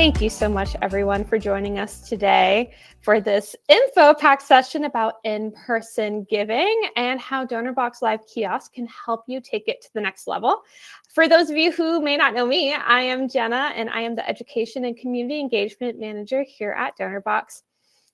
Thank you so much, everyone, for joining us today for this info-packed session about in-person giving and how Donorbox Live Kiosk can help you take it to the next level. For those of you who may not know me, I am Jenna, and I am the Education and Community Engagement Manager here at Donorbox.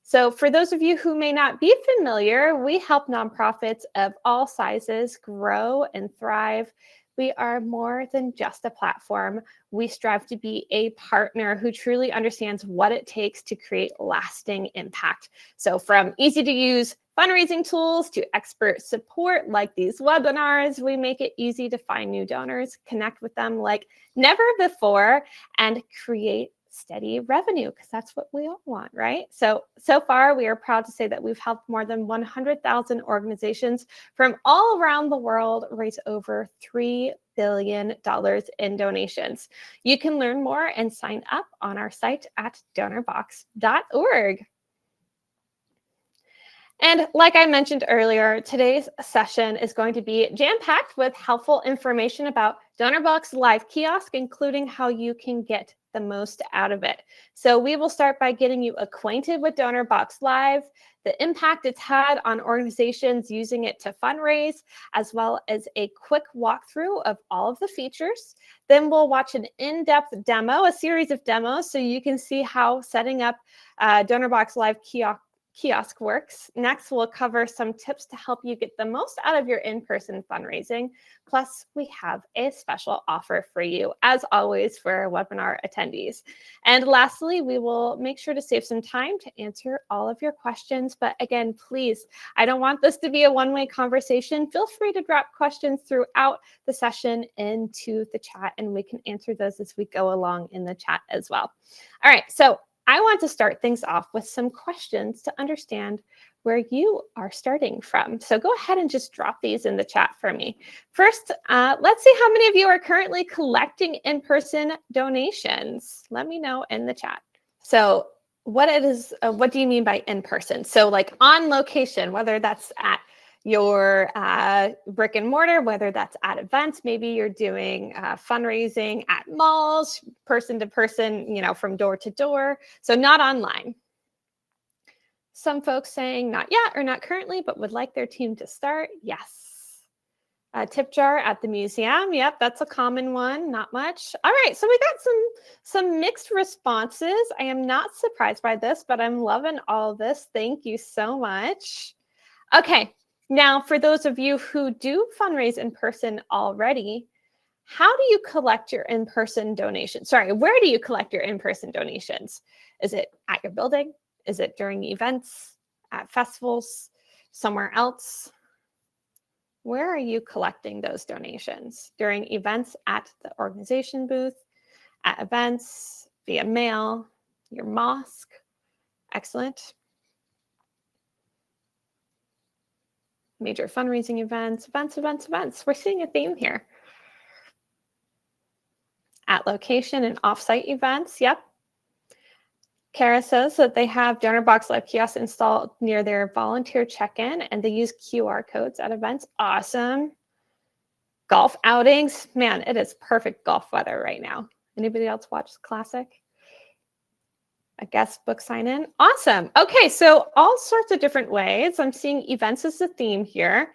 So for those of you who may not be familiar, we help nonprofits of all sizes grow and thrive. We are more than just a platform. We strive to be a partner who truly understands what it takes to create lasting impact. So from easy to use fundraising tools to expert support like these webinars, we make it easy to find new donors, connect with them like never before, and create steady revenue, because that's what we all want, right? So far, we are proud to say that we've helped more than 100,000 organizations from all around the world raise over $3 billion in donations. You can learn more and sign up on our site at donorbox.org. And like I mentioned earlier, today's session is going to be jam-packed with helpful information about Donorbox Live Kiosk, including how you can get the most out of it. So we will start by getting you acquainted with Donorbox Live, the impact it's had on organizations using it to fundraise, as well as a quick walkthrough of all of the features. Then we'll watch an in-depth demo, a series of demos, so you can see how setting up Donorbox Live Kiosk works. Next, we'll cover some tips to help you get the most out of your in-person fundraising. Plus, we have a special offer for you, as always, for our webinar attendees. And lastly, we will make sure to save some time to answer all of your questions. But again, please, I don't want this to be a one-way conversation. Feel free to drop questions throughout the session into the chat, and we can answer those as we go along in the chat as well. All right, so I want to start things off with some questions to understand where you are starting from. So go ahead and just drop these in the chat for me. First, let's see how many of you are currently collecting in-person donations. Let me know in the chat. So what do you mean by in-person? So like on location, whether that's at your brick and mortar, whether that's at events, maybe you're doing fundraising at malls, person to person, from door to door. So not online. Some folks saying not yet or not currently, but would like their team to start. Yes. Tip jar at the museum. Yep, that's a common one. Not much. All right, so we got some mixed responses. I am not surprised by this, but I'm loving all this. Thank you so much. Okay. Now, for those of you who do fundraise in person already, how do you collect your in-person donations? Sorry, where do you collect your in-person donations? Is it at your building? Is it during events, at festivals, somewhere else? Where are you collecting those donations? During events at the organization booth, at events, via mail, your mosque? Excellent. Major fundraising events. We're seeing a theme here. At location and offsite events, yep. Kara says that they have Donorbox Live Kiosk installed near their volunteer check-in and they use QR codes at events. Awesome. Golf outings. Man, it is perfect golf weather right now. Anybody else watch Classic? A guest book sign-in. Awesome. Okay, so all sorts of different ways. I'm seeing events as the theme here.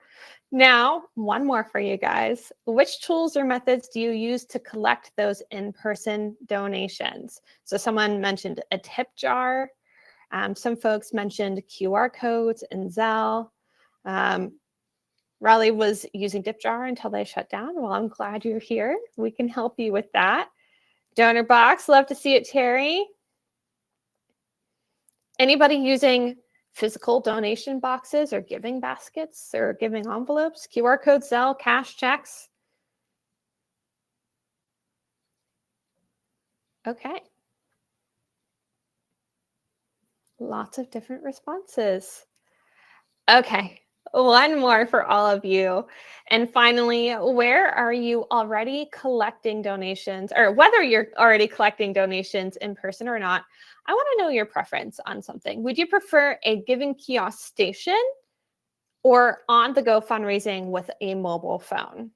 Now, one more for you guys. Which tools or methods do you use to collect those in-person donations? So someone mentioned a tip jar. Some folks mentioned QR codes and Zelle. Raleigh was using tip jar until they shut down. Well, I'm glad you're here. We can help you with that. Donorbox, love to see it, Terry. Anybody using physical donation boxes or giving baskets or giving envelopes, QR codes, Zelle, cash checks? Okay. Lots of different responses. Okay. One more for all of you. And finally, where are you already collecting donations, or whether you're already collecting donations in person or not? I want to know your preference on something. Would you prefer a giving kiosk station or on-the-go fundraising with a mobile phone?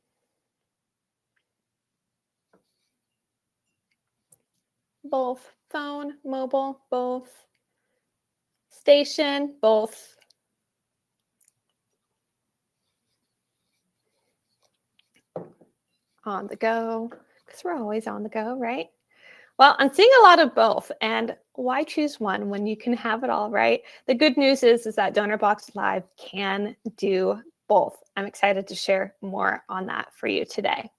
Both. phone, mobile, both. Station, both. On the go, because we're always on the go, right? Well, I'm seeing a lot of both, and why choose one when you can have it all, right? The good news is that Donorbox Live can do both. I'm excited to share more on that for you today.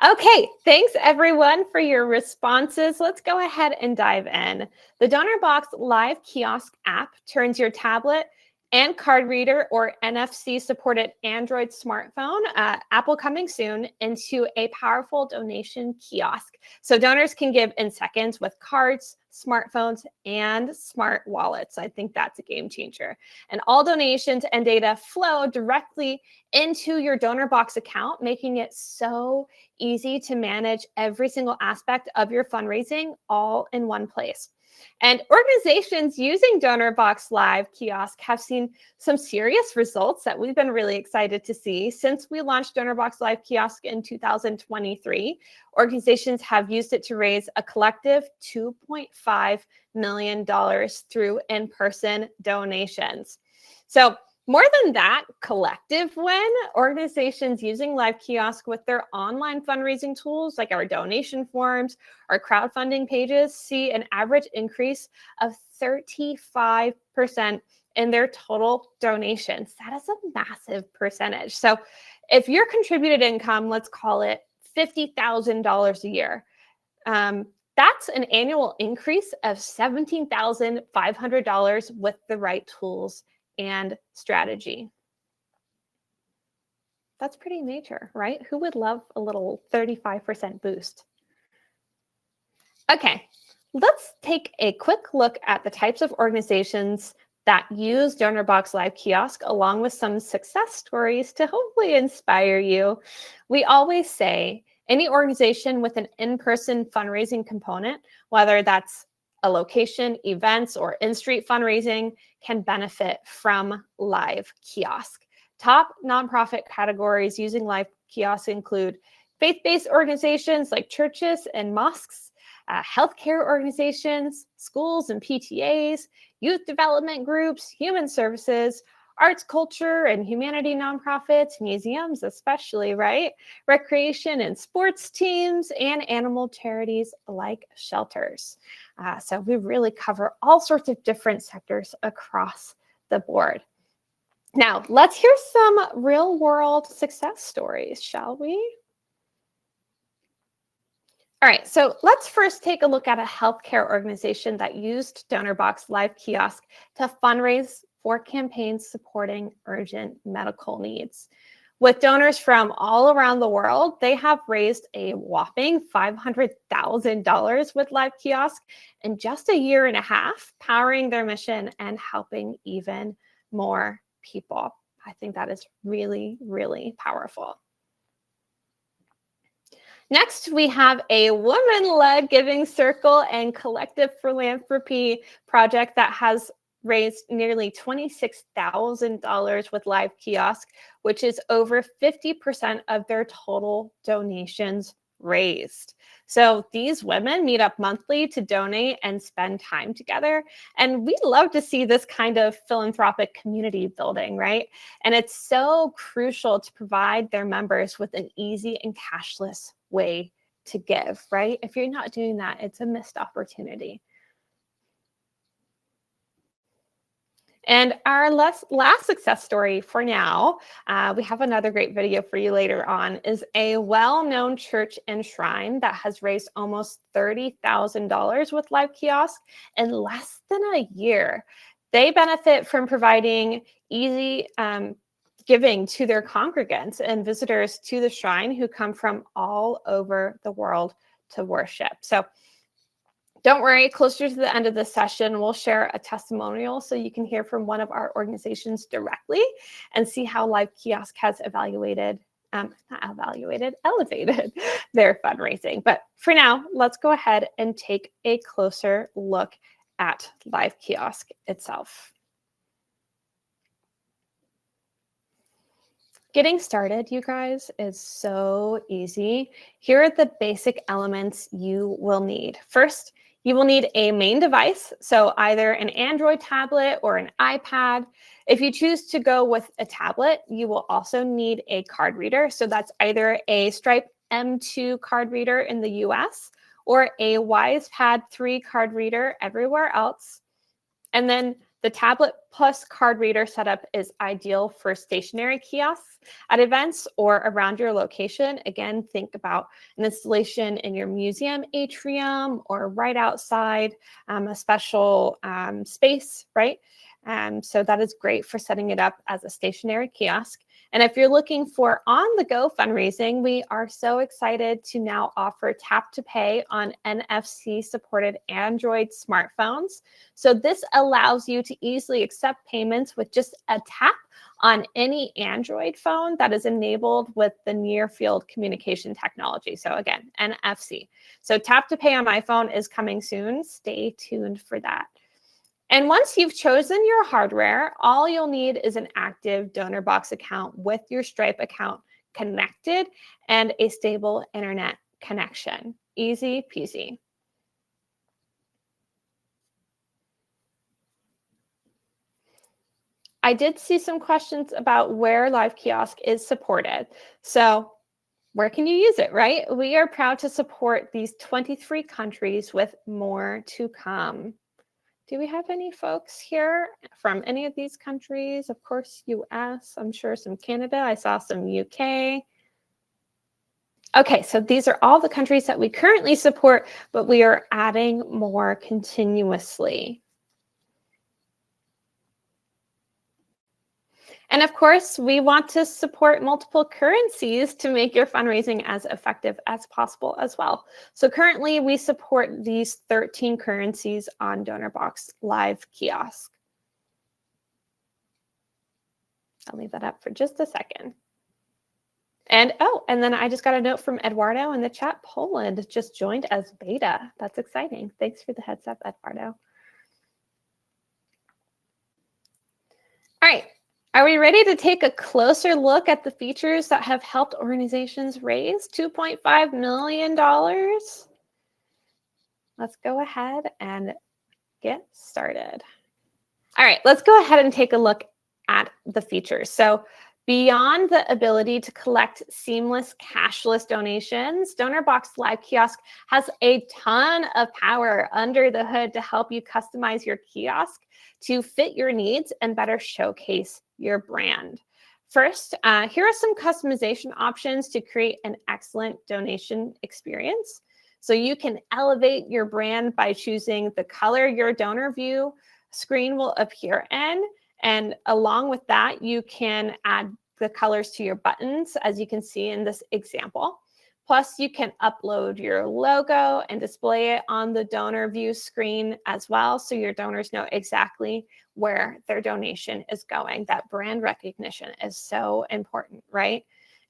Okay, thanks everyone for your responses. Let's go ahead and dive in. The Donorbox Live Kiosk app turns your tablet and card reader or NFC supported Android smartphone, Apple coming soon, into a powerful donation kiosk. So donors can give in seconds with cards, smartphones, and smart wallets. I think that's a game changer. And all donations and data flow directly into your Donorbox account, making it so easy to manage every single aspect of your fundraising all in one place. And organizations using Donorbox Live Kiosk have seen some serious results that we've been really excited to see. Since we launched Donorbox Live Kiosk in 2023, organizations have used it to raise a collective $2.5 million through in-person donations. So more than that, collective win, organizations using Live Kiosk with their online fundraising tools like our donation forms, our crowdfunding pages, see an average increase of 35% in their total donations. That is a massive percentage. So if your contributed income, let's call it $50,000 a year, that's an annual increase of $17,500 with the right tools and strategy. That's pretty major, right? Who would love a little 35% boost? Okay, let's take a quick look at the types of organizations that use Donorbox Live Kiosk, along with some success stories to hopefully inspire you. We always say any organization with an in-person fundraising component, whether that's a location, events, or in-street fundraising, can benefit from Live Kiosk. Top nonprofit categories using Live Kiosk include faith-based organizations like churches and mosques, healthcare organizations, schools and PTAs, youth development groups, human services, arts, culture, and humanity nonprofits, museums especially, right? Recreation and sports teams, and animal charities like shelters. So we really cover all sorts of different sectors across the board. Now, let's hear some real-world success stories, shall we? All right, so let's first take a look at a healthcare organization that used Donorbox Live Kiosk to fundraise for campaigns supporting urgent medical needs. With donors from all around the world, they have raised a whopping $500,000 with Live Kiosk in just a year and a half, powering their mission and helping even more people. I think that is really, really powerful. Next, we have a woman-led giving circle and collective philanthropy project that has raised nearly $26,000 with Live Kiosk, which is over 50% of their total donations raised. So these women meet up monthly to donate and spend time together. And we love to see this kind of philanthropic community building, right? And it's so crucial to provide their members with an easy and cashless way to give, right? If you're not doing that, it's a missed opportunity. And our last success story for now, we have another great video for you later on, is a well-known church and shrine that has raised almost $30,000 with Live Kiosk in less than a year. They benefit from providing easy giving to their congregants and visitors to the shrine who come from all over the world to worship. So don't worry, closer to the end of the session, we'll share a testimonial so you can hear from one of our organizations directly and see how Live Kiosk has elevated their fundraising. But for now, let's go ahead and take a closer look at Live Kiosk itself. Getting started, you guys, is so easy. Here are the basic elements you will need. First, You will need a main device, so either an Android tablet or an iPad. If you choose to go with a tablet, you will also need a card reader. So that's either a Stripe M2 card reader in the US or a WisePad 3 card reader everywhere else. And then the tablet plus card reader setup is ideal for stationary kiosks at events or around your location. Again, think about an installation in your museum atrium or right outside a special space, right? So that is great for setting it up as a stationary kiosk. And if you're looking for on-the-go fundraising, we are so excited to now offer tap to pay on NFC-supported Android smartphones. So this allows you to easily accept payments with just a tap on any Android phone that is enabled with the near-field communication technology. So again, NFC. So tap to pay on my phone is coming soon. Stay tuned for that. And once you've chosen your hardware, all you'll need is an active Donorbox account with your Stripe account connected and a stable internet connection. Easy peasy. I did see some questions about where Live Kiosk is supported. So where can you use it, right? We are proud to support these 23 countries with more to come. Do we have any folks here from any of these countries? Of course, US, I'm sure some Canada. I saw some UK. Okay, so these are all the countries that we currently support, but we are adding more continuously. And of course, we want to support multiple currencies to make your fundraising as effective as possible as well. So currently, we support these 13 currencies on Donorbox Live Kiosk. I'll leave that up for just a second. And and then I just got a note from Eduardo in the chat. Poland just joined as beta. That's exciting. Thanks for the heads up, Eduardo. All right. Are we ready to take a closer look at the features that have helped organizations raise $2.5 million? Let's go ahead and get started. All right, let's go ahead and take a look at the features. So beyond the ability to collect seamless cashless donations, Donorbox Live Kiosk has a ton of power under the hood to help you customize your kiosk to fit your needs and better showcase your brand. First, here are some customization options to create an excellent donation experience. So you can elevate your brand by choosing the color your donor view screen will appear in. And along with that, you can add the colors to your buttons, as you can see in this example. Plus, you can upload your logo and display it on the donor view screen as well, so your donors know exactly where their donation is going. That brand recognition is so important, right?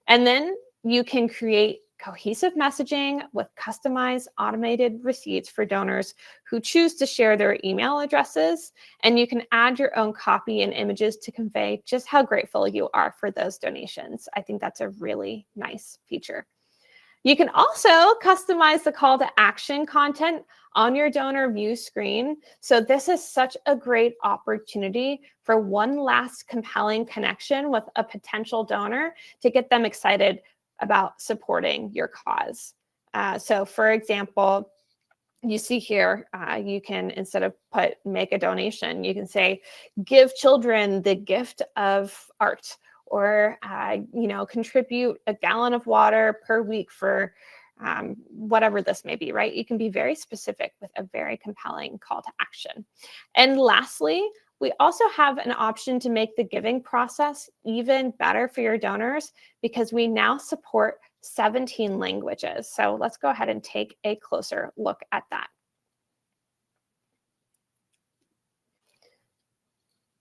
And then you can create cohesive messaging with customized automated receipts for donors who choose to share their email addresses. And you can add your own copy and images to convey just how grateful you are for those donations. I think that's a really nice feature. You can also customize the call to action content on your donor view screen. So this is such a great opportunity for one last compelling connection with a potential donor to get them excited about supporting your cause. So for example, you see here, you can, instead of make a donation, you can say, give children the gift of art, or contribute a gallon of water per week for whatever this may be, right? You can be very specific with a very compelling call to action. And lastly, we also have an option to make the giving process even better for your donors, because we now support 17 languages. So let's go ahead and take a closer look at that.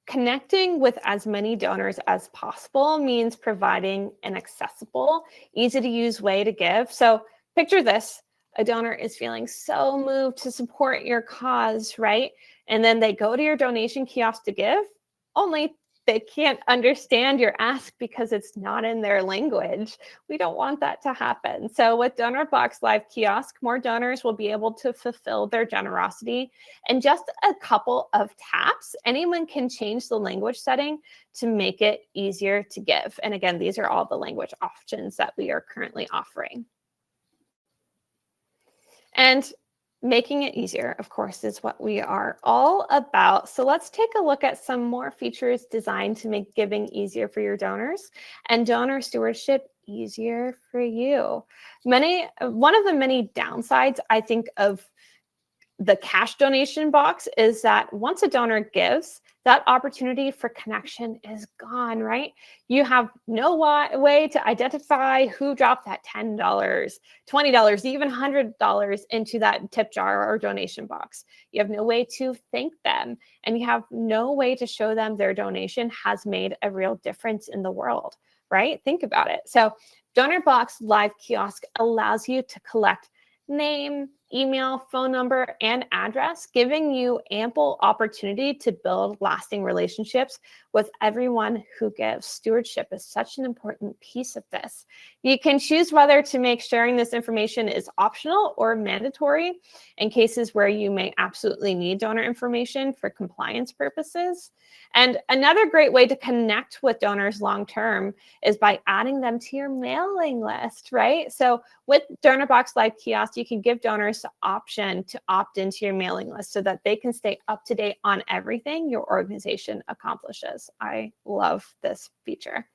Connecting with as many donors as possible means providing an accessible, easy-to-use way to give. So picture this. A donor is feeling so moved to support your cause, right? And then they go to your donation kiosk to give, only they can't understand your ask because it's not in their language. We don't want that to happen. So with Donorbox Live Kiosk, more donors will be able to fulfill their generosity in just a couple of taps. Anyone can change the language setting to make it easier to give. And again, these are all the language options that we are currently offering. And making it easier, of course, is what we are all about. So let's take a look at some more features designed to make giving easier for your donors and donor stewardship easier for you. One of the many downsides, I think, of the cash donation box is that once a donor gives, that opportunity for connection is gone, right? You have no way to identify who dropped that $10, $20, even $100 into that tip jar or donation box. You have no way to thank them, and you have no way to show them their donation has made a real difference in the world, right? Think about it. So Donorbox Live Kiosk allows you to collect name, email, phone number, and address, giving you ample opportunity to build lasting relationships with everyone who gives. Stewardship is such an important piece of this. You can choose whether to make sharing this information is optional or mandatory in cases where you may absolutely need donor information for compliance purposes. And another great way to connect with donors long-term is by adding them to your mailing list, right? So with Donorbox Live Kiosk, you can give donors the option to opt into your mailing list so that they can stay up to date on everything your organization accomplishes. I love this feature.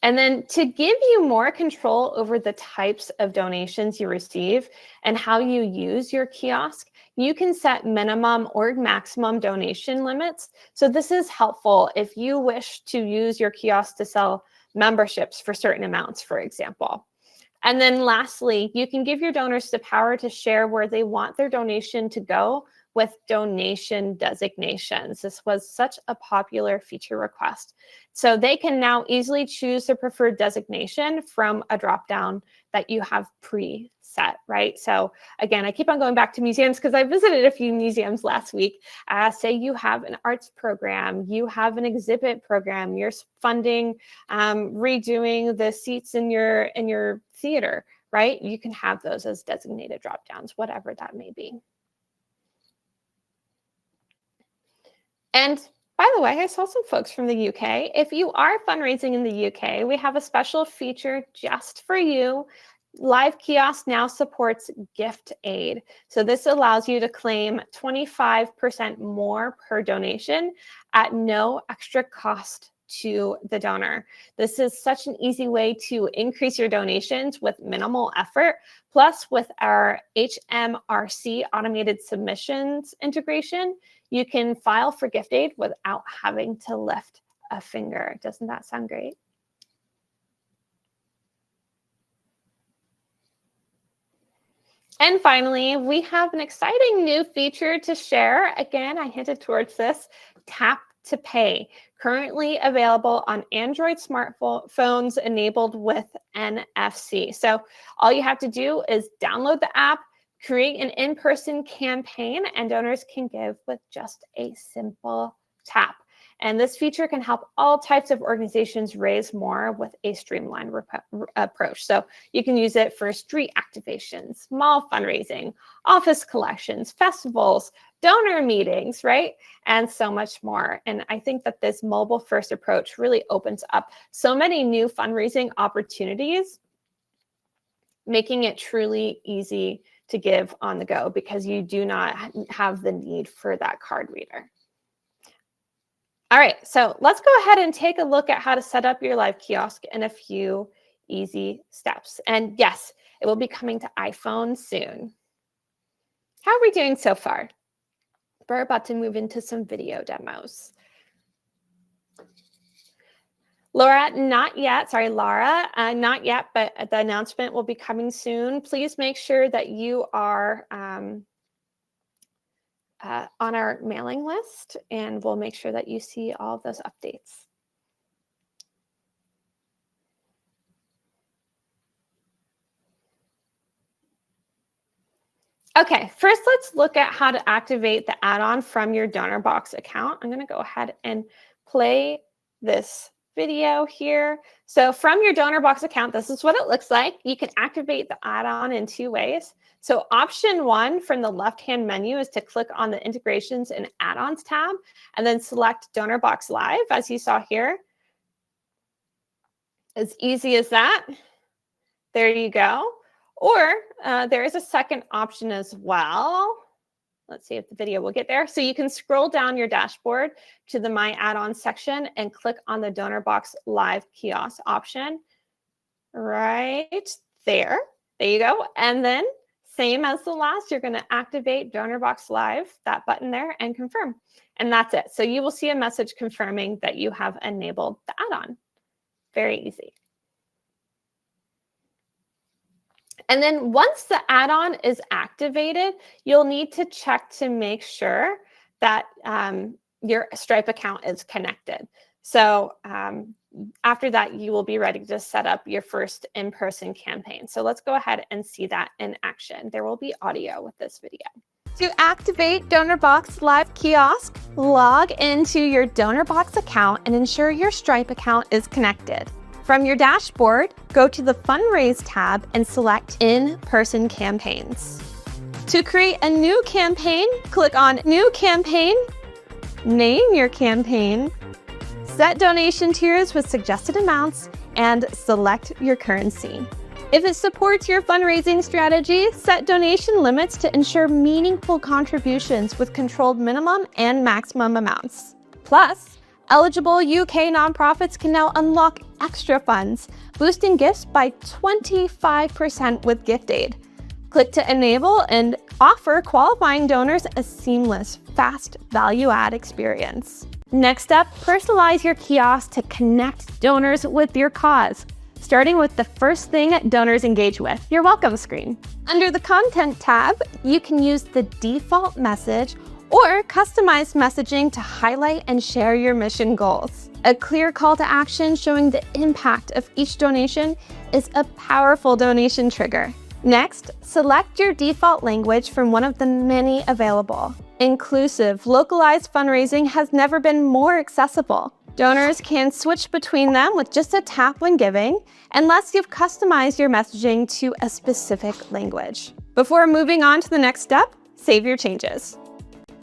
And then to give you more control over the types of donations you receive and how you use your kiosk, you can set minimum or maximum donation limits. So this is helpful if you wish to use your kiosk to sell memberships for certain amounts, for example. And then lastly, you can give your donors the power to share where they want their donation to go with donation designations. This was such a popular feature request. So they can now easily choose their preferred designation from a dropdown that you have preset, right? So again, I keep on going back to museums because I visited a few museums last week. Say you have an arts program, you have an exhibit program, you're funding redoing the seats in your theater, right? You can have those as designated dropdowns, whatever that may be. And by the way, I saw some folks from the UK. If you are fundraising in the UK, we have a special feature just for you. Live Kiosk now supports gift aid. So this allows you to claim 25% more per donation at no extra cost to the donor. This is such an easy way to increase your donations with minimal effort. Plus, with our HMRC automated submissions integration, you can file for gift aid without having to lift a finger. Doesn't that sound great? And finally, we have an exciting new feature to share. Again, I hinted towards this, tap to pay, currently available on Android smartphones enabled with NFC. So all you have to do is download the app, create an in-person campaign, and donors can give with just a simple tap. And this feature can help all types of organizations raise more with a streamlined approach. So you can use it for street activations, mall fundraising, office collections, festivals, donor meetings, right? And so much more. And I think that this mobile-first approach really opens up so many new fundraising opportunities, making it truly easy to give on the go because you do not have the need for that card reader. All right, so let's go ahead and take a look at how to set up your live kiosk in a few easy steps. And yes, it will be coming to iPhone soon. How are we doing so far? We're about to move into some video demos. Laura, not yet. Sorry, Laura, not yet, but the announcement will be coming soon. Please make sure that you are on our mailing list, and we'll make sure that you see all of those updates. Okay, first let's look at how to activate the add-on from your Donorbox account. I'm going to go ahead and play this video here. So from your Donorbox account, this is what it looks like. You can activate the add-on in 2 ways. So option 1 from the left-hand menu is to click on the Integrations and Add-ons tab and then select Donorbox Live, as you saw here. As easy as that. There you go. Or there is a second option as well. Let's see if the video will get there. So you can scroll down your dashboard to the My Add-on section and click on the Donorbox Live Kiosk option right there. There you go. And then same as the last, you're going to activate Donorbox Live, that button there, and confirm. And that's it. So you will see a message confirming that you have enabled the add-on. Very easy. And then once the add-on is activated, you'll need to check to make sure that your Stripe account is connected. So after that, you will be ready to set up your first in-person campaign. So let's go ahead and see that in action. There will be audio with this video. To activate Donorbox Live Kiosk, log into your Donorbox account and ensure your Stripe account is connected. From your dashboard, go to the Fundraise tab and select In-Person Campaigns. To create a new campaign, click on New Campaign, name your campaign, set donation tiers with suggested amounts, and select your currency. If it supports your fundraising strategy, set donation limits to ensure meaningful contributions with controlled minimum and maximum amounts. Plus, eligible UK nonprofits can now unlock extra funds, boosting gifts by 25% with gift aid. Click to enable and offer qualifying donors a seamless, fast value-add experience. Next up, personalize your kiosk to connect donors with your cause, starting with the first thing donors engage with, your welcome screen. Under the Content tab, you can use the default message or customize messaging to highlight and share your mission goals. A clear call to action showing the impact of each donation is a powerful donation trigger. Next, select your default language from one of the many available. Inclusive, localized fundraising has never been more accessible. Donors can switch between them with just a tap when giving, unless you've customized your messaging to a specific language. Before moving on to the next step, save your changes.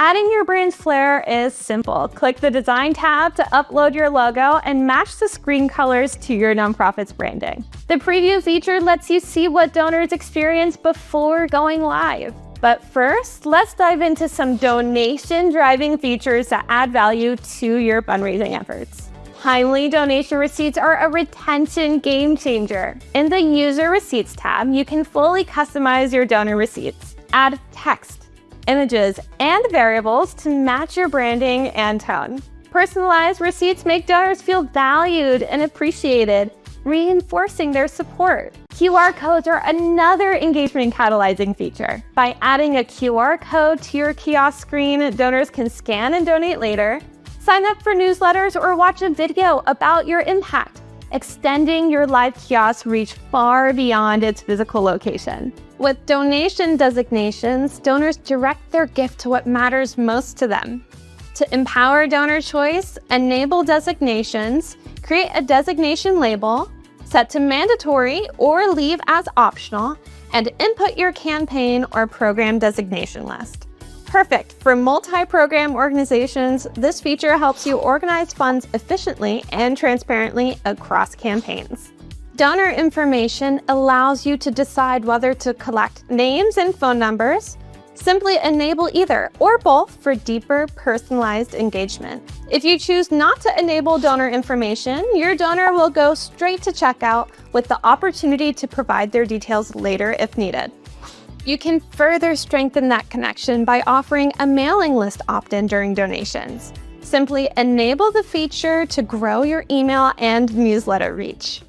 Adding your brand's flair is simple. Click the Design tab to upload your logo and match the screen colors to your nonprofit's branding. The Preview feature lets you see what donors experience before going live. But first, let's dive into some donation-driving features that add value to your fundraising efforts. Timely donation receipts are a retention game changer. In the User Receipts tab, you can fully customize your donor receipts. Add text, images, and variables to match your branding and tone. Personalized receipts make donors feel valued and appreciated, reinforcing their support. QR codes are another engagement catalyzing feature. By adding a QR code to your kiosk screen, donors can scan and donate later, sign up for newsletters, or watch a video about your impact, extending your live kiosk reach far beyond its physical location. With donation designations, donors direct their gift to what matters most to them. To empower donor choice, enable designations, create a designation label, set to mandatory or leave as optional, and input your campaign or program designation list. Perfect for multi-program organizations, this feature helps you organize funds efficiently and transparently across campaigns. Donor information allows you to decide whether to collect names and phone numbers. Simply enable either or both for deeper personalized engagement. If you choose not to enable donor information, your donor will go straight to checkout with the opportunity to provide their details later if needed. You can further strengthen that connection by offering a mailing list opt-in during donations. Simply enable the feature to grow your email and newsletter reach.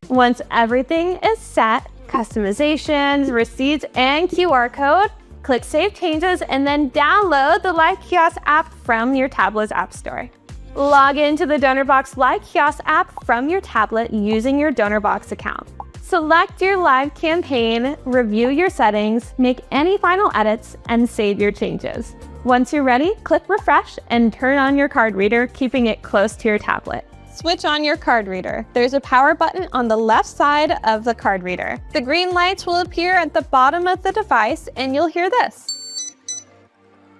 Once everything is set, customizations, receipts, and QR code, click Save Changes and then download the Live Kiosk app from your tablet's app store. Log into the Donorbox Live Kiosk app from your tablet using your Donorbox account. Select your live campaign, review your settings, make any final edits, and save your changes. Once you're ready, click refresh and turn on your card reader, keeping it close to your tablet. Switch on your card reader. There's a power button on the left side of the card reader. The green lights will appear at the bottom of the device and you'll hear this.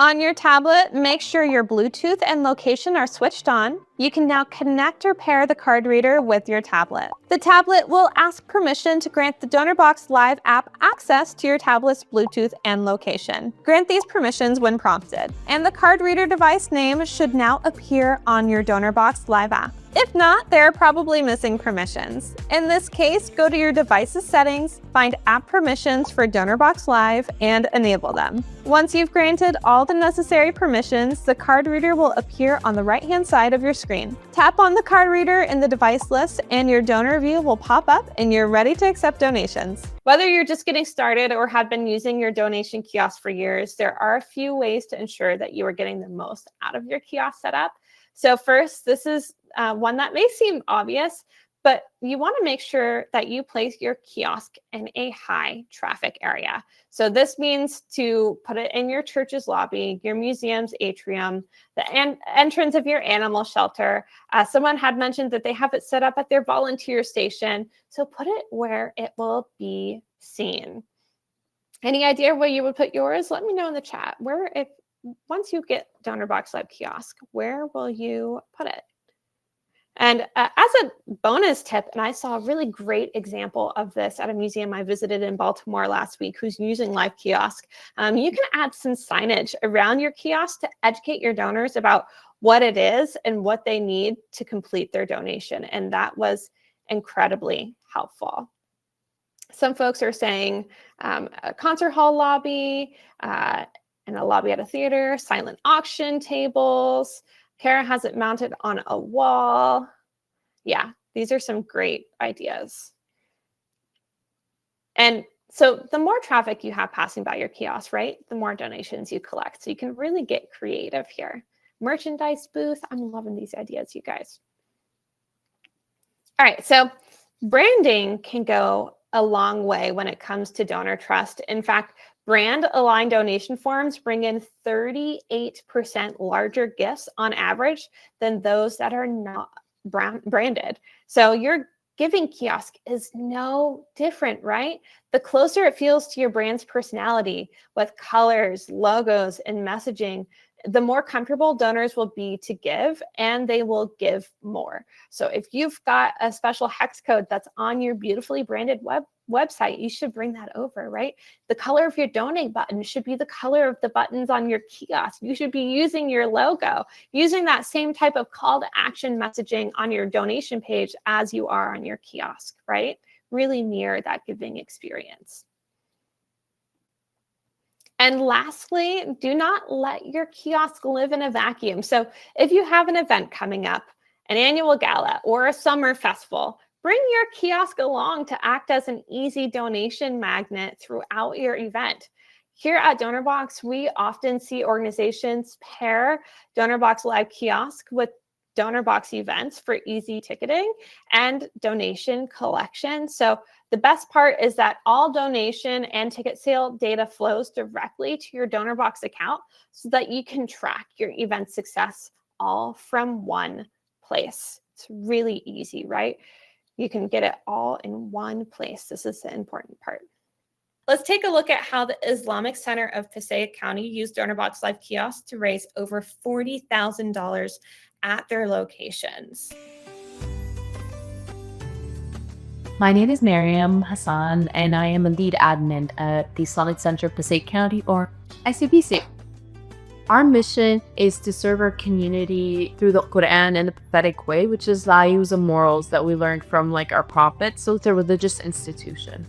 On your tablet, make sure your Bluetooth and location are switched on. You can now connect or pair the card reader with your tablet. The tablet will ask permission to grant the Donorbox Live app access to your tablet's Bluetooth and location. Grant these permissions when prompted, and the card reader device name should now appear on your Donorbox Live app. If not, they're probably missing permissions. In this case, go to your device's settings, find app permissions for Donorbox Live, and enable them. Once you've granted all the necessary permissions, the card reader will appear on the right-hand side of your screen. Tap on the card reader in the device list and your donor view will pop up and you're ready to accept donations. Whether you're just getting started or have been using your donation kiosk for years, there are a few ways to ensure that you are getting the most out of your kiosk setup. So first, this is one that may seem obvious, but you want to make sure that you place your kiosk in a high traffic area. So this means to put it in your church's lobby, your museum's atrium, the entrance of your animal shelter. Someone had mentioned that they have it set up at their volunteer station. So put it where it will be seen. Any idea where you would put yours? Let me know in the chat. Once you get Donorbox Live Kiosk, where will you put it? And as a bonus tip, and I saw a really great example of this at a museum I visited in Baltimore last week who's using Live Kiosk, you can add some signage around your kiosk to educate your donors about what it is and what they need to complete their donation. And that was incredibly helpful. Some folks are saying a concert hall lobby, and a lobby at a theater, silent auction tables. Kara has it mounted on a wall. Yeah, these are some great ideas. And so the more traffic you have passing by your kiosk, right, the more donations you collect. So you can really get creative here. Merchandise booth. I'm loving these ideas, you guys. All right, so branding can go a long way when it comes to donor trust. In fact, brand-aligned donation forms bring in 38% larger gifts on average than those that are not branded. So your giving kiosk is no different, right? The closer it feels to your brand's personality with colors, logos, and messaging, the more comfortable donors will be to give, and they will give more. So if you've got a special hex code that's on your beautifully branded website, you should bring that over, right? The color of your donate button should be the color of the buttons on your kiosk. You should be using your logo, using that same type of call to action messaging on your donation page as you are on your kiosk, right? Really mirror that giving experience. And lastly, do not let your kiosk live in a vacuum. So if you have an event coming up, an annual gala or a summer festival, bring your kiosk along to act as an easy donation magnet throughout your event. Here at Donorbox, we often see organizations pair Donorbox Live Kiosk with Donorbox events for easy ticketing and donation collection. So the best part is that all donation and ticket sale data flows directly to your Donorbox account so that you can track your event success all from one place. It's really easy, right? You can get it all in one place. This is the important part. Let's take a look at how the Islamic Center of Passaic County used Donorbox Live Kiosk to raise over $40,000 at their locations. My name is Mariam Hassan, and I am a lead admin at the Islamic Center of Passaic County, or ICPC. Our mission is to serve our community through the Quran in a prophetic way, which is values and morals that we learned from our prophet. So it's a religious institution.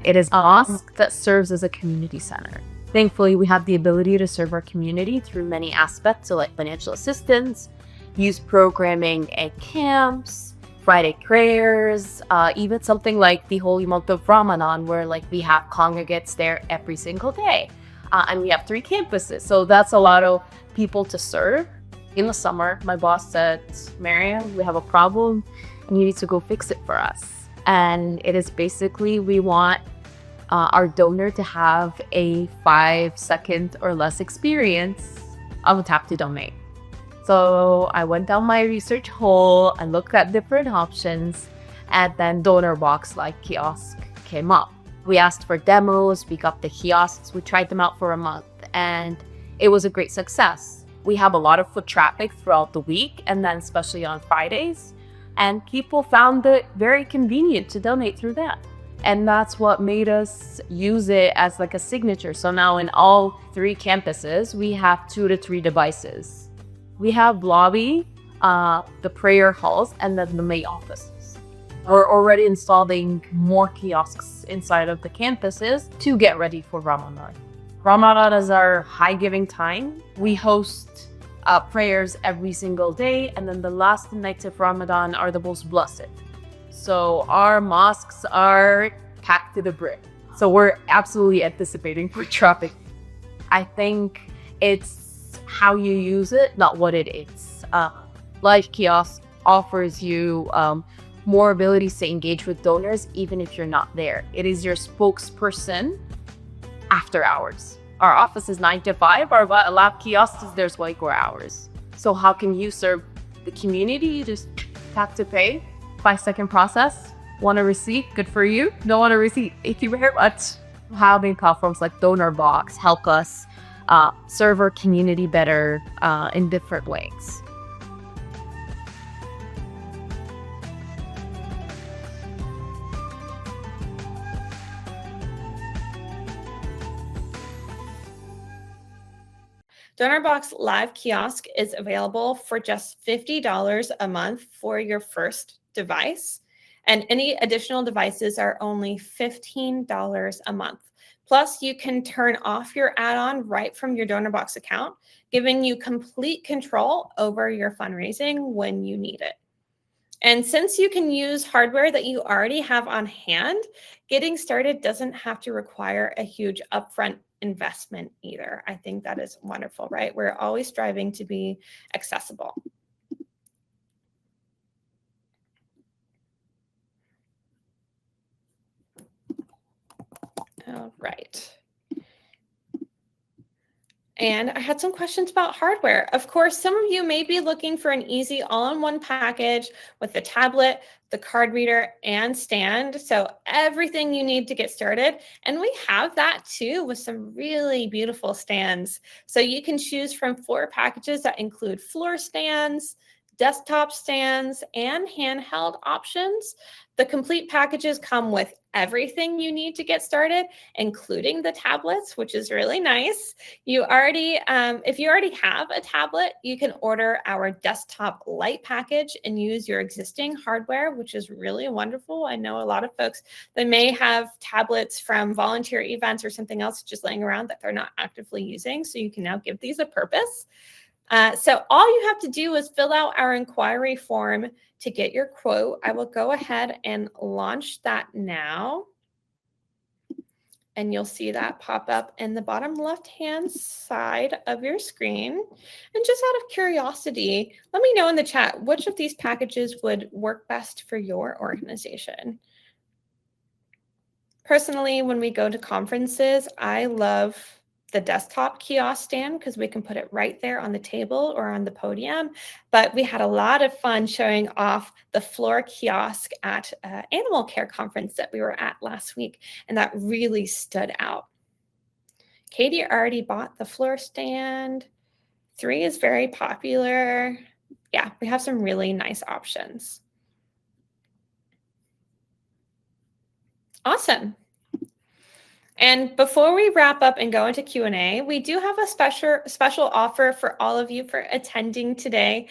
It is a mosque that serves as a community center. Thankfully, we have the ability to serve our community through many aspects, so financial assistance, youth programming and camps, Friday prayers, even something like the holy month of Ramadan, where we have congregates there every single day. And we have 3 campuses, so that's a lot of people to serve. In the summer, my boss said, Mariam, we have a problem, and you need to go fix it for us. And it is basically we want our donor to have a 5-second or less experience on tap to donate. So I went down my research hole, I looked at different options, and then Donorbox Live Kiosk came up. We asked for demos, we got the kiosks, we tried them out for a month, and it was a great success. We have a lot of foot traffic throughout the week, and then especially on Fridays, and people found it very convenient to donate through that. And that's what made us use it as like a signature. So now in all 3 campuses, we have 2 to 3 devices. We have lobby, the prayer halls, and then the main offices. We're already installing more kiosks inside of the campuses to get ready for Ramadan. Ramadan is our high giving time. We host prayers every single day, and then the last nights of Ramadan are the most blessed. So our mosques are packed to the brim. So we're absolutely anticipating for traffic. I think it's how you use it, not what it is. Live Kiosk offers you more abilities to engage with donors even if you're not there. It is your spokesperson after hours. Our office is 9 to 5. Our lab kiosk is there's 24 hours. So how can you serve the community? You just tap to pay, 5-second process. Want a receipt? Good for you. Don't want a receipt? Thank you very much. Having platforms like Donorbox help us serve our community better in different ways. Donorbox Live Kiosk is available for just $50 a month for your first device, and any additional devices are only $15 a month. Plus, you can turn off your add-on right from your Donorbox account, giving you complete control over your fundraising when you need it. And since you can use hardware that you already have on hand, getting started doesn't have to require a huge upfront investment either. I think that is wonderful, right? We're always striving to be accessible. All right. And I had some questions about hardware. Of course, some of you may be looking for an easy all-in-one package with the tablet, the card reader, and stand. So everything you need to get started. And we have that too with some really beautiful stands. So you can choose from 4 packages that include floor stands, desktop stands, and handheld options. The complete packages come with everything you need to get started, including the tablets, which is really nice. You already, if you already have a tablet, you can order our desktop light package and use your existing hardware, which is really wonderful. I know a lot of folks that may have tablets from volunteer events or something else just laying around that they're not actively using. So you can now give these a purpose. So all you have to do is fill out our inquiry form to get your quote. I will go ahead and launch that now. And you'll see that pop up in the bottom left-hand side of your screen. And just out of curiosity, let me know in the chat, which of these packages would work best for your organization? Personally, when we go to conferences, I love the desktop kiosk stand because we can put it right there on the table or on the podium. But we had a lot of fun showing off the floor kiosk at an animal care conference that we were at last week, and that really stood out. Katie already bought the floor stand. 3 is very popular. Yeah, we have some really nice options. Awesome. And before we wrap up and go into Q&A, we do have a special offer for all of you for attending today.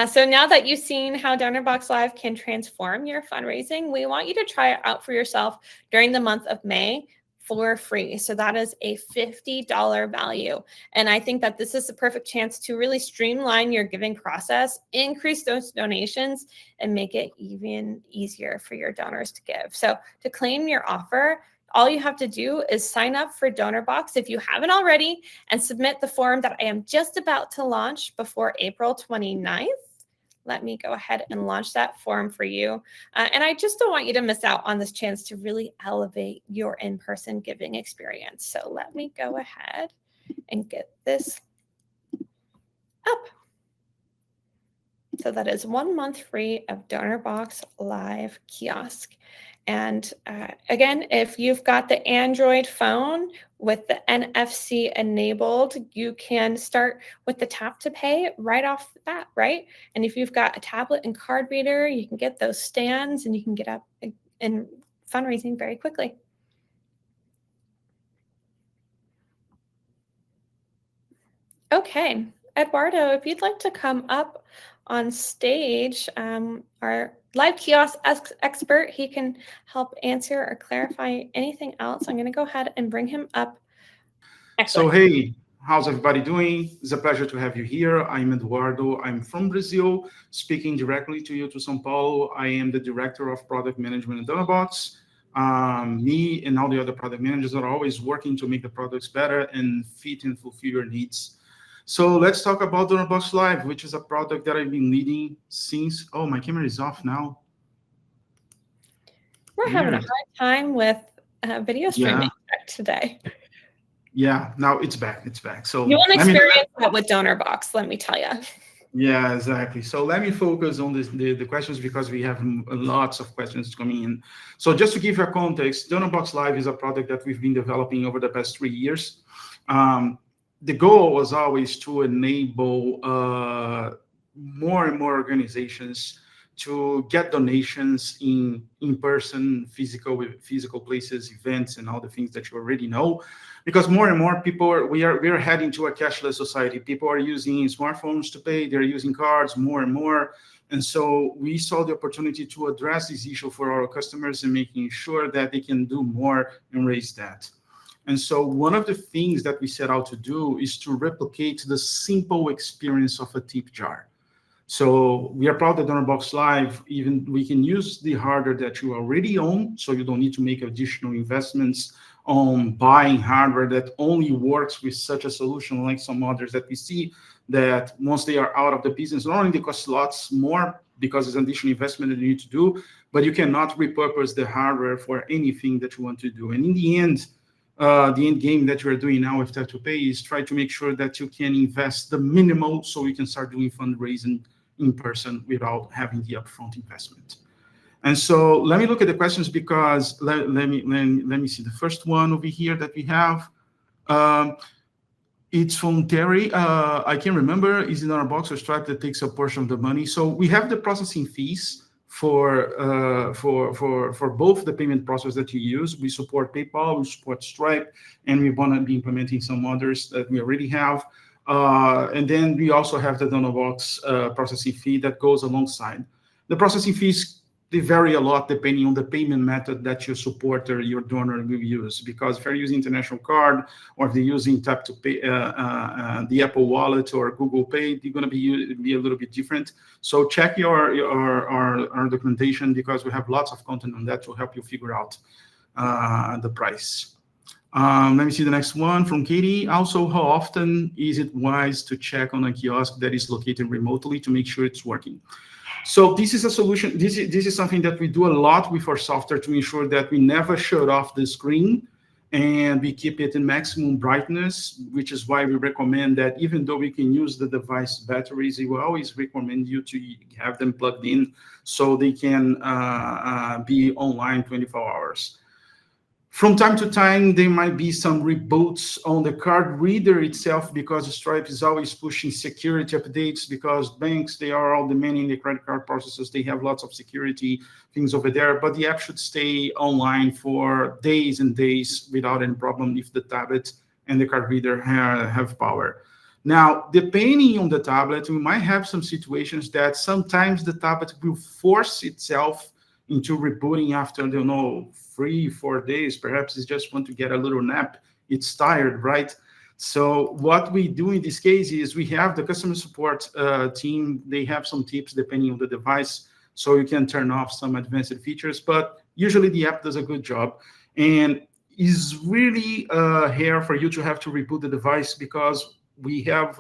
So now that you've seen how Donorbox Live can transform your fundraising, we want you to try it out for yourself during the month of May for free. So that is a $50 value. And I think that this is the perfect chance to really streamline your giving process, increase those donations, and make it even easier for your donors to give. So to claim your offer, all you have to do is sign up for Donorbox if you haven't already and submit the form that I am just about to launch before April 29th. let me go ahead and launch that form for you. And I just don't want you to miss out on this chance to really elevate your in-person giving experience. So let me go ahead and get this up. So that is 1 month free of Donorbox Live Kiosk. And again, if you've got the Android phone with the NFC enabled, you can start with the tap to pay right off the bat, right? And if you've got a tablet and card reader, you can get those stands and you can get up and fundraising very quickly. Okay, Eduardo, if you'd like to come up on stage, our live kiosk expert, he can help answer or clarify anything else. I'm going to go ahead and bring him up. Excellent. So, hey, how's everybody doing? It's a pleasure to have you here. I'm Eduardo. I'm from Brazil, speaking directly to you to São Paulo. I am the Director of Product Management at Donorbox. Me and all the other product managers are always working to make the products better and fit and fulfill your needs. So let's talk about Donorbox Live, which is a product that I've been leading since, oh, my camera is off now. We're having a hard time with video streaming today. Yeah, now it's back. So you won't experience that with Donorbox, let me tell you. Yeah, exactly. So let me focus on the questions because we have lots of questions coming in. So just to give you a context, Donorbox Live is a product that we've been developing over the past 3 years. The goal was always to enable more and more organizations to get donations in person, physical places, events, and all the things that you already know. Because more and more people we are heading to a cashless society. People are using smartphones to pay. They're using cards more and more. And so we saw the opportunity to address this issue for our customers and making sure that they can do more and raise that. And so one of the things that we set out to do is to replicate the simple experience of a tip jar. So we are proud that Donorbox Live, even we can use the hardware that you already own, so you don't need to make additional investments on buying hardware that only works with such a solution like some others that we see that once they are out of the business, not only they cost lots more because it's an additional investment that you need to do, but you cannot repurpose the hardware for anything that you want to do. And in the end game that you're doing now with Tap to Pay is try to make sure that you can invest the minimal so you can start doing fundraising in person without having the upfront investment. And so let me look at the questions because let me see the first one over here that we have. It's from Terry. I can't remember, is it Donorbox or Stripe that takes a portion of the money? So we have the processing fees for both the payment process that you use. We support PayPal, we support Stripe, and we want to be implementing some others that we already have. And then we also have the Donorbox processing fee that goes alongside. The processing fees, they vary a lot depending on the payment method that your supporter, your donor will use. Because if you're using international card or if they're using Tap to Pay, the Apple Wallet or Google Pay, they're going to be a little bit different. So check our documentation because we have lots of content on that to help you figure out the price. Let me see the next one from Katie. Also, how often is it wise to check on a kiosk that is located remotely to make sure it's working? So this is a solution. This is something that we do a lot with our software to ensure that we never shut off the screen and we keep it in maximum brightness, which is why we recommend that even though we can use the device batteries, we always recommend you to have them plugged in so they can be online 24 hours. From time to time, there might be some reboots on the card reader itself because Stripe is always pushing security updates because banks, they are all demanding the credit card processors. They have lots of security things over there, but the app should stay online for days and days without any problem if the tablet and the card reader have power. Now, depending on the tablet, we might have some situations that sometimes the tablet will force itself into rebooting after, 3-4 days. Perhaps it's just want to get a little nap. It's tired, right? So what we do in this case is we have the customer support team. They have some tips depending on the device, so you can turn off some advanced features. But usually the app does a good job, and is really rare for you to have to reboot the device because we have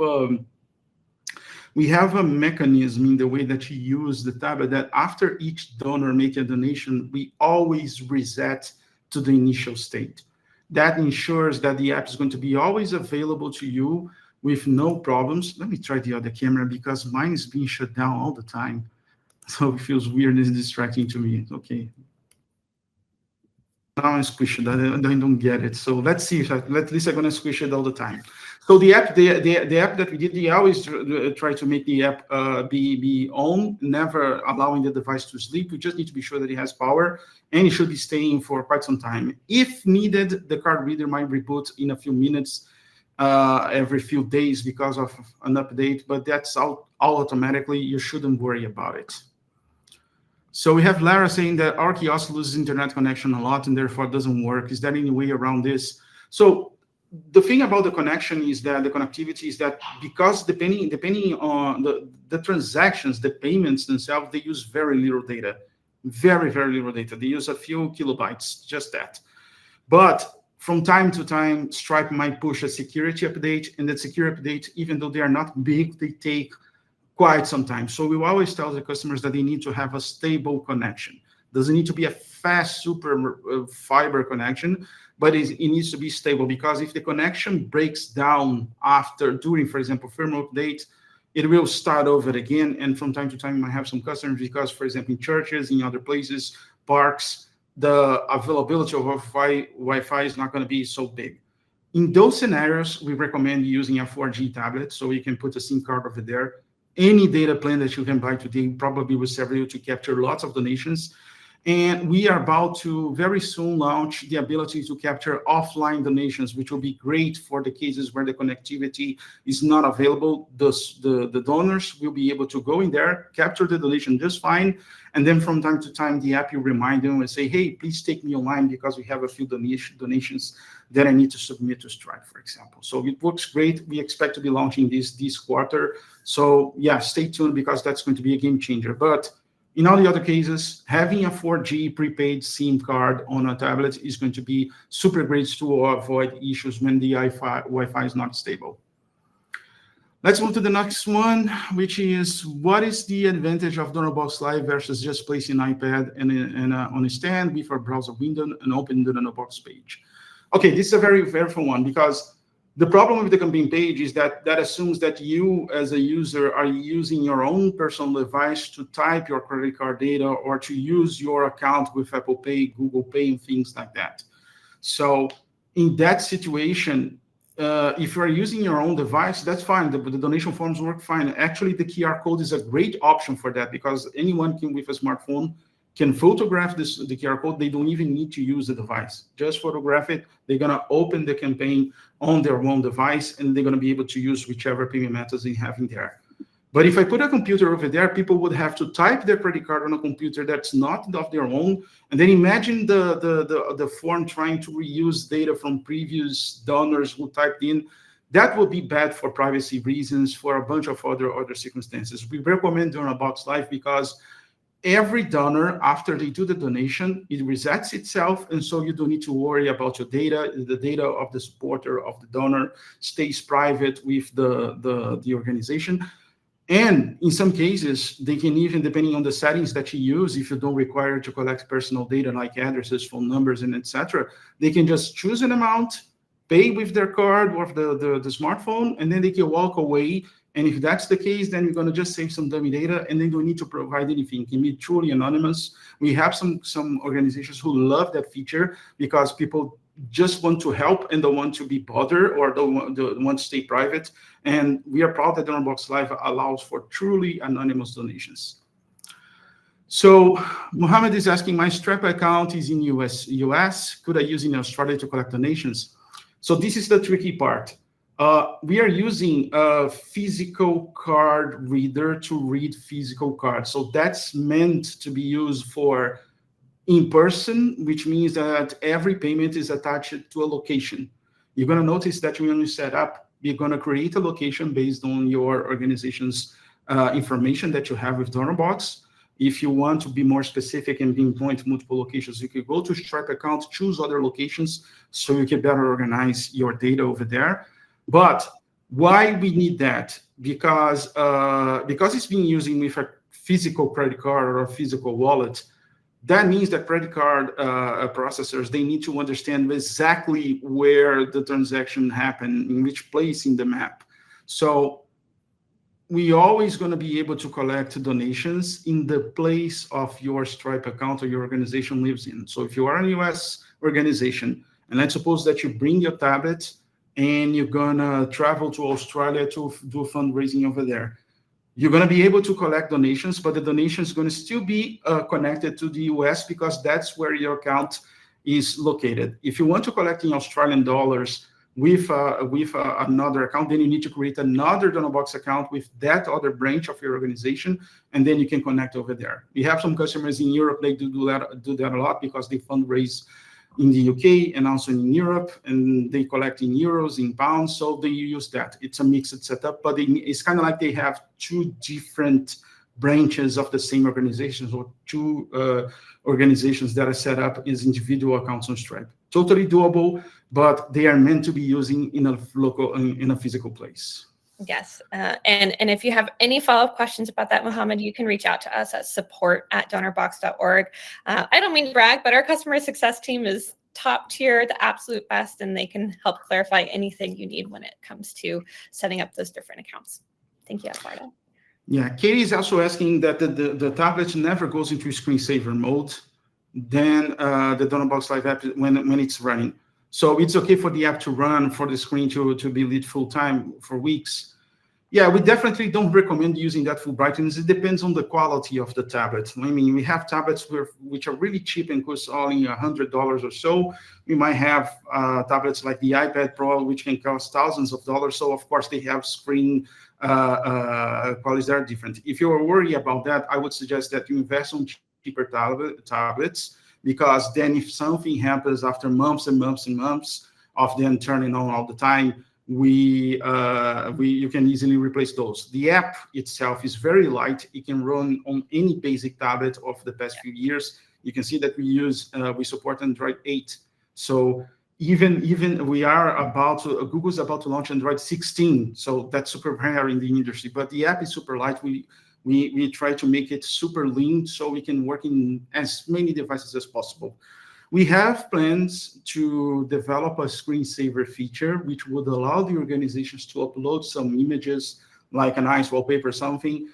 we have a mechanism in the way that you use the tablet that after each donor make a donation, we always reset to the initial state. That ensures that the app is going to be always available to you with no problems. Let me try the other camera because mine is being shut down all the time. So it feels weird and distracting to me. Okay. Now I'm squished. I don't get it. So let's see if at least I'm gonna squish it all the time. So the app, the app that we did, we always try to make the app be on, never allowing the device to sleep. We just need to be sure that it has power, and it should be staying for quite some time. If needed, the card reader might reboot in a few minutes, every few days because of an update, but that's all automatically. You shouldn't worry about it. So we have Lara saying that our kiosk loses internet connection a lot and therefore doesn't work. Is there any way around this? So the thing about the connection is that the connectivity is that because depending on the transactions, the payments themselves, they use very little data, very little data. They use a few kilobytes, just that. But from time to time, Stripe might push a security update, and that security update, even though they are not big, they take quite some time. So we always tell the customers that they need to have a stable connection. Doesn't need to be a fast super fiber connection, but it needs to be stable, because if the connection breaks down during, for example, firmware update, it will start over again. And from time to time, you might have some customers because, for example, in churches, in other places, parks, the availability of Wi-Fi is not going to be so big. In those scenarios, we recommend using a 4G tablet, so you can put a SIM card over there. Any data plan that you can buy today probably will serve you to capture lots of donations. And we are about to very soon launch the ability to capture offline donations, which will be great for the cases where the connectivity is not available. The donors will be able to go in there, capture the donation just fine. And then from time to time, the app will remind them and say, hey, please take me online because we have a few donations that I need to submit to Stripe, for example. So it works great. We expect to be launching this quarter. So yeah, stay tuned because that's going to be a game changer. But in all the other cases, having a 4G prepaid SIM card on a tablet is going to be super great to avoid issues when the Wi-Fi is not stable. Let's move to the next one, which is what is the advantage of Donorbox Live versus just placing an iPad and on a stand with a browser window and open the Donorbox page? Okay, this is a very fun one because the problem with the campaign page is that assumes that you as a user are using your own personal device to type your credit card data or to use your account with Apple Pay, Google Pay, and things like that. So in that situation, if you're using your own device, that's fine. The donation forms work fine. Actually, the QR code is a great option for that because anyone with a smartphone can photograph the QR code. They don't even need to use the device. Just photograph it. They're going to open the campaign on their own device, and they're going to be able to use whichever payment methods they have in there. But if I put a computer over there, people would have to type their credit card on a computer that's not of their own. And then imagine the form trying to reuse data from previous donors who typed in. That would be bad for privacy reasons, for a bunch of other circumstances. We recommend Donorbox Live because every donor, after they do the donation, it resets itself, and so you don't need to worry about your data. The data of the supporter, of the donor, stays private with the organization. And in some cases, they can even, depending on the settings that you use, if you don't require to collect personal data like addresses, phone numbers, and etc., they can just choose an amount, pay with their card or the smartphone, and then they can walk away. And if that's the case, then you're going to just save some dummy data, and they don't need to provide anything. It can be truly anonymous. We have some organizations who love that feature because people just want to help and don't want to be bothered or don't want to stay private. And we are proud that Donorbox Live allows for truly anonymous donations. So Mohammed is asking, my Stripe account is in US. Could I use in Australia to collect donations? So this is the tricky part. We are using a physical card reader to read physical cards. So that's meant to be used for in person, which means that every payment is attached to a location. You're going to notice that when you set up, you're going to create a location based on your organization's information that you have with Donorbox. If you want to be more specific and pinpoint multiple locations, you can go to Stripe account, choose other locations so you can better organize your data over there. But why we need that? because it's being using with a physical credit card or a physical wallet. That means that credit card processors, they need to understand exactly where the transaction happened, in which place in the map. So we always going to be able to collect donations in the place of your Stripe account or your organization lives in. So if you are a US organization, and let's suppose that you bring your tablet and you're going to travel to Australia to do fundraising over there, you're going to be able to collect donations, but the donation is going to still be connected to the US because that's where your account is located. If you want to collect in Australian dollars with another account, then you need to create another Donorbox account with that other branch of your organization, and then you can connect over there. We have some customers in Europe, they do that a lot because they fundraise in the UK and also in Europe, and they collect in euros, in pounds, so they use that. It's a mixed setup, but it's kind of like they have two different branches of the same organizations, or two organizations that are set up as individual accounts on Stripe. Totally doable, but they are meant to be using in a physical place. Yes, and if you have any follow-up questions about that, Mohammed, you can reach out to us at support@donorbox.org. I don't mean to brag, but our customer success team is top tier, the absolute best, and they can help clarify anything you need when it comes to setting up those different accounts. Thank you, Eduardo. Yeah, Katie is also asking that the tablet never goes into screensaver mode, then the Donorbox Live app when it's running. So it's okay for the app to run, for the screen to be lit full time for weeks. Yeah, we definitely don't recommend using that full brightness. It depends on the quality of the tablet. I mean, we have tablets which are really cheap and cost only $100 or so. We might have tablets like the iPad Pro, which can cost thousands of dollars. So of course they have screen qualities that are different. If you're worried about that, I would suggest that you invest on cheaper tablets, because then if something happens after months and months and months of them turning on all the time, you can easily replace those. The app itself is very light. It can run on any basic tablet of the past few years. You can see that we support Android 8. So even Google's about to launch Android 16. So that's super rare in the industry, but the app is super light. We try to make it super lean so we can work in as many devices as possible. We have plans to develop a screensaver feature, which would allow the organizations to upload some images, like a nice wallpaper or something,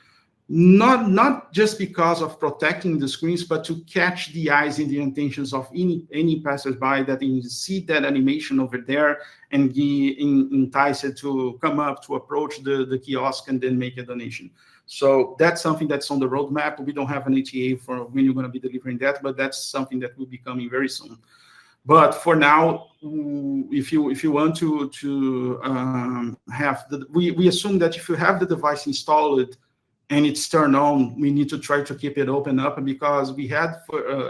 not just because of protecting the screens, but to catch the eyes and the intentions of any passersby, that they see that animation over there and be enticed to come up, to approach the kiosk and then make a donation. So that's something that's on the roadmap. We don't have an ETA for when you're going to be delivering that, but that's something that will be coming very soon. But for now, if you want to have we assume that if you have the device installed and it's turned on, we need to try to keep it open up, because we had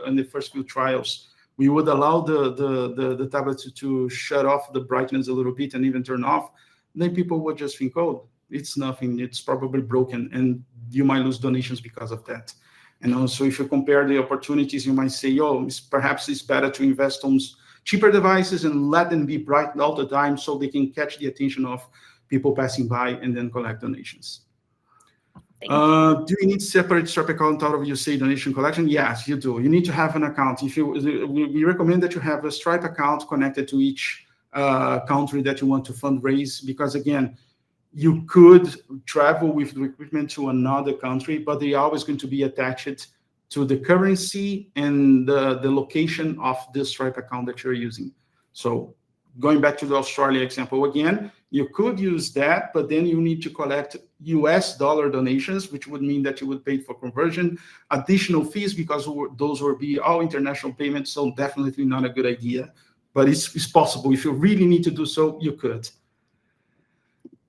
in the first few trials, we would allow the tablet to shut off the brightness a little bit and even turn off. Then people would just think, oh, it's nothing, it's probably broken, and you might lose donations because of that. And also, if you compare the opportunities, you might say, oh, perhaps it's better to invest on cheaper devices and let them be bright all the time so they can catch the attention of people passing by and then collect donations. Do you need separate Stripe account out of your donation collection? Yes, you do. You need to have an account. We recommend that you have a Stripe account connected to each country that you want to fundraise, because again, you could travel with the equipment to another country, but they're always going to be attached to the currency and the location of the Stripe account that you're using. So going back to the Australia example again, you could use that, but then you need to collect US dollar donations, which would mean that you would pay for conversion, additional fees, because those will be all international payments, so definitely not a good idea. But it's possible. If you really need to do so, you could.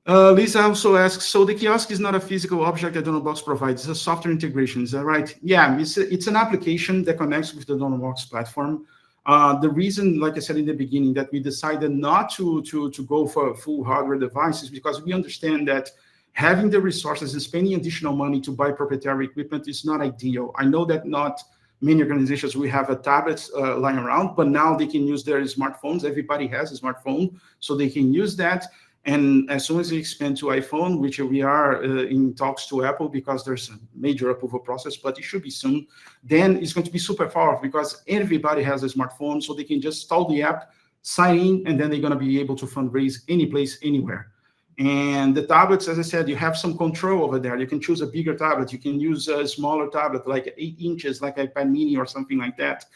Lisa also asks, so the kiosk is not a physical object that Donorbox provides, it's a software integration, is that right? Yeah, it's an application that connects with the Donorbox platform. The reason, like I said in the beginning, that we decided not to go for a full hardware device is because we understand that having the resources and spending additional money to buy proprietary equipment is not ideal. I know that not many organizations will have a tablet lying around, but now they can use their smartphones. Everybody has a smartphone, so they can use that. And as soon as we expand to iPhone, which we are in talks to Apple because there's a major approval process, but it should be soon, then it's going to be super powerful because everybody has a smartphone, so they can just install the app, sign in, and then they're going to be able to fundraise any place, anywhere. And the tablets, as I said, you have some control over there. You can choose a bigger tablet. You can use a smaller tablet, like 8 inches, like iPad mini or something like that.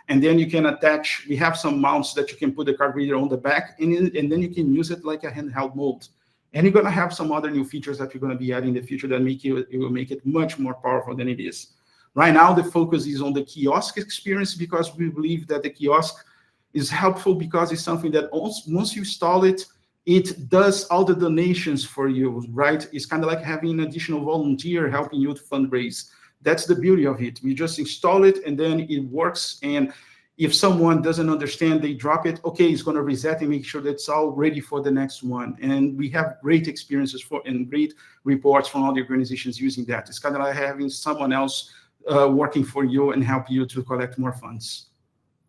And then you can attach, we have some mounts that you can put the card reader on the back, and then you can use it like a handheld mode. And you're going to have some other new features that you're going to be adding in the future that it will make it much more powerful than it is. Right now, the focus is on the kiosk experience because we believe that the kiosk is helpful because it's something that once you install it, it does all the donations for you, right? It's kind of like having an additional volunteer helping you to fundraise. That's the beauty of it. We just install it and then it works. And if someone doesn't understand, they drop it. Okay, it's going to reset and make sure that it's all ready for the next one. And we have great experiences and great reports from all the organizations using that. It's kind of like having someone else working for you and help you to collect more funds.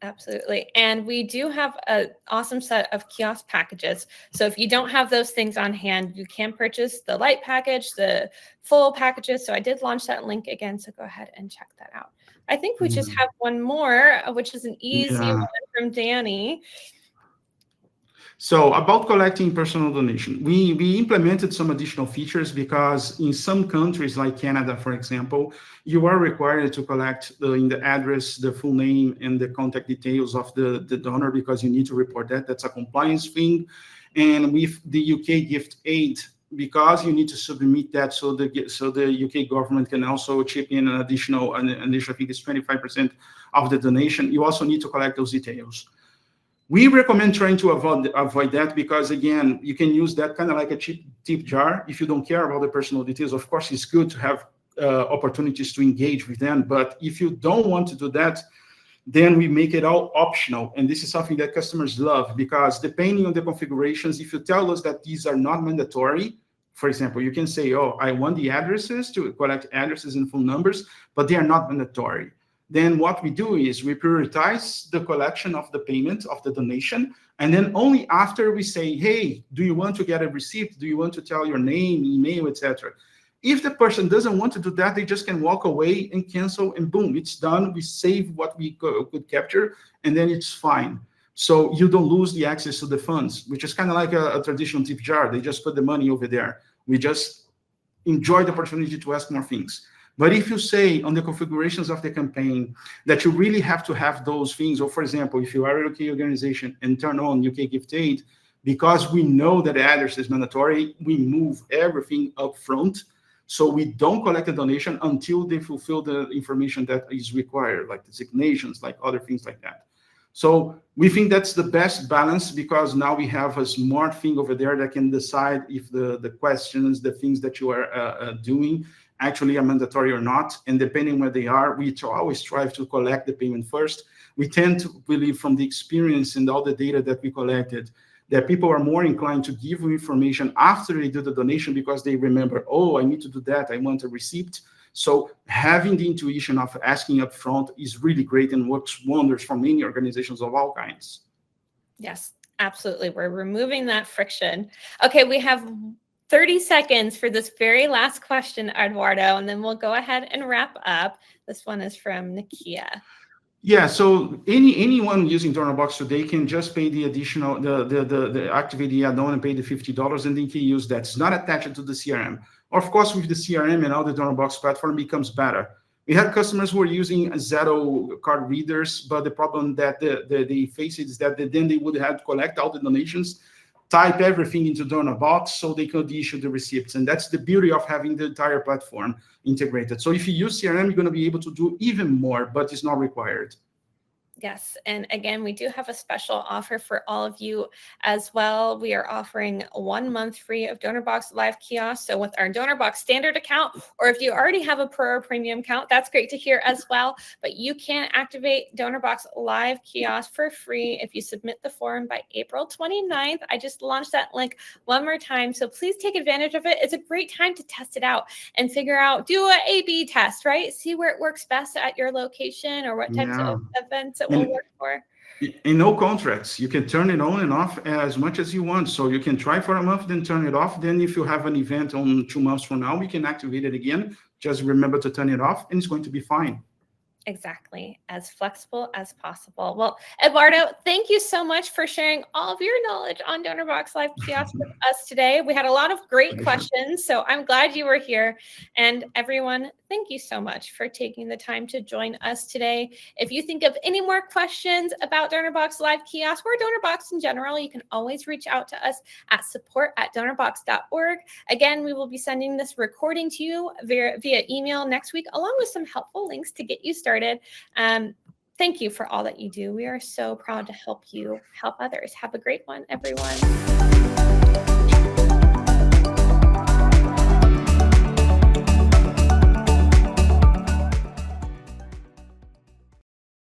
Absolutely. And we do have an awesome set of kiosk packages. So if you don't have those things on hand, you can purchase the light package, the full packages. So I did launch that link again. So go ahead and check that out. I think we just have one more, which is an easy one from Danny. So about collecting personal donation, we implemented some additional features because in some countries like Canada, for example, you are required to collect in the address, the full name, and the contact details of the donor because you need to report that. That's a compliance thing. And with the UK gift aid, because you need to submit that so the UK government can also chip in an additional, I think it's 25% of the donation, you also need to collect those details. We recommend trying to avoid that because, again, you can use that kind of like a cheap tip jar. If you don't care about the personal details, of course, it's good to have opportunities to engage with them. But if you don't want to do that, then we make it all optional. And this is something that customers love because depending on the configurations, if you tell us that these are not mandatory, for example, you can say, oh, I want the addresses to collect addresses and phone numbers, but they are not mandatory. Then what we do is we prioritize the collection of the payment of the donation. And then only after we say, hey, do you want to get a receipt? Do you want to tell your name, email, etc.? If the person doesn't want to do that, they just can walk away and cancel and boom, it's done. We save what we could capture and then it's fine. So you don't lose the access to the funds, which is kind of like a traditional tip jar. They just put the money over there. We just enjoy the opportunity to ask more things. But if you say on the configurations of the campaign that you really have to have those things, or for example, if you are a UK organization and turn on UK gift aid, because we know that the address is mandatory, we move everything up front. So we don't collect a donation until they fulfill the information that is required, like designations, like other things like that. So we think that's the best balance because now we have a smart thing over there that can decide if the questions, the things that you are doing actually are mandatory or not. And depending where they are, we always strive to collect the payment first. We tend to believe from the experience and all the data that we collected that people are more inclined to give you information after they do the donation because they remember, oh, I need to do that. I want a receipt. So having the intuition of asking up front is really great and works wonders for many organizations of all kinds. Yes, absolutely. We're removing that friction. Okay, we have 30 seconds for this very last question, Eduardo, and then we'll go ahead and wrap up. This one is from Nikia. Yeah, so anyone using Donorbox today can just pay the additional, the activate the add-on and pay the $50 and they can use that. It's not attached to the CRM. Of course, with the CRM and all the Donorbox platform becomes better. We had customers who were using Zero card readers, but the problem that they face is that then they would have to collect all the donations, type everything into Donorbox so they could issue the receipts. And that's the beauty of having the entire platform integrated. So if you use CRM, you're going to be able to do even more, but it's not required. Yes. And again, we do have a special offer for all of you as well. We are offering 1 month free of Donorbox Live Kiosk. So with our Donorbox standard account, or if you already have a Pro or Premium account, that's great to hear as well. But you can activate Donorbox Live Kiosk for free if you submit the form by April 29th. I just launched that link one more time. So please take advantage of it. It's a great time to test it out and figure out, do an A/B test, right? See where it works best at your location or what types of events it will work for. And no contracts. You can turn it on and off as much as you want. So you can try for a month, then turn it off. Then if you have an event on 2 months from now, we can activate it again. Just remember to turn it off and it's going to be fine. Exactly. As flexible as possible. Well, Eduardo, thank you so much for sharing all of your knowledge on Donorbox Live Kiosk with us today. We had a lot of great questions, so I'm glad you were here. And everyone, thank you so much for taking the time to join us today. If you think of any more questions about Donorbox Live Kiosk or Donorbox in general, you can always reach out to us at support@donorbox.org. Again, we will be sending this recording to you via email next week, along with some helpful links to get you started. Thank you for all that you do. We are so proud to help you help others. Have a great one, everyone.